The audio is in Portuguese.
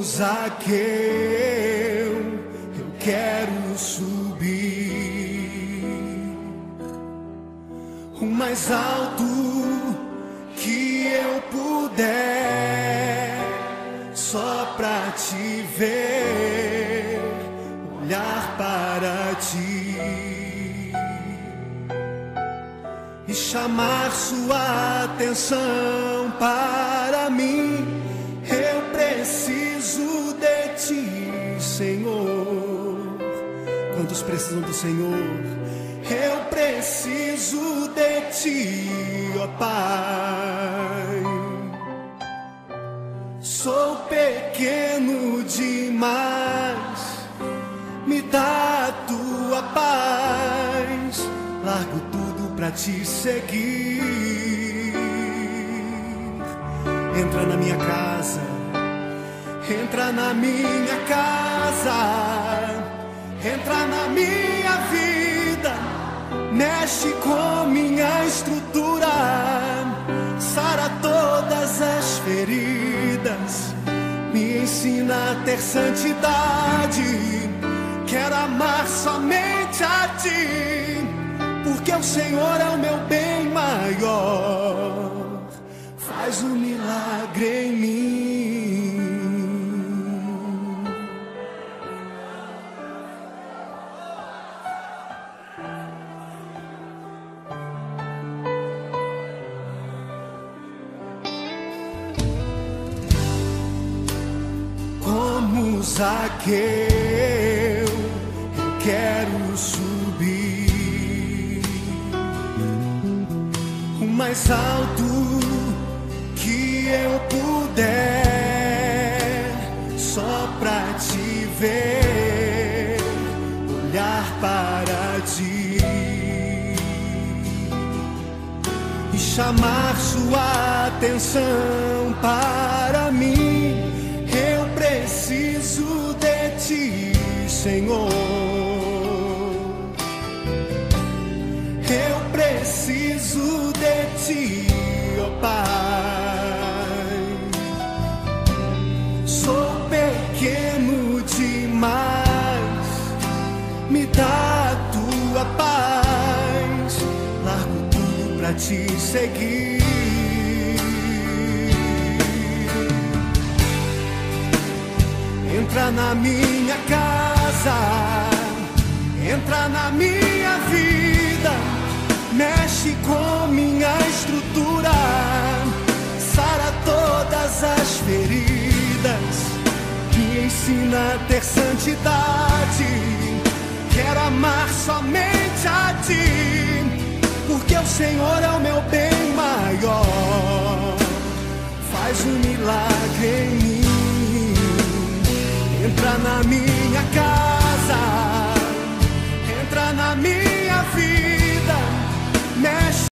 Zaqueu, eu quero subir o mais alto que eu puder, só pra te ver, olhar para ti e chamar sua atenção para mim. Eu preciso de ti, Senhor. Quantos precisam do Senhor? Eu preciso de ti, ó Pai. Sou pequeno demais, me dá a tua paz. Largo tudo pra te seguir. Entra na minha casa, entra na minha casa, entra na minha vida, mexe com minha estrutura, sara todas as feridas, me ensina a ter santidade. Quero amar somente a ti, porque o Senhor é o meu bem maior. Faz um milagre em mim. Como Zaqueu, eu quero subir o mais alto que eu puder, só pra te ver, olhar para ti e chamar sua atenção para mim. Eu preciso de ti, Senhor. Eu preciso de ti, ó Pai. Sou pequeno demais, me dá a tua paz. Largo tudo pra te seguir. Entra na minha casa, entra na minha vida, mexe com minha estrutura, sara todas as feridas, me ensina a ter santidade. Quero amar somente a ti, porque o Senhor é o meu bem maior. Faz um milagre em mim.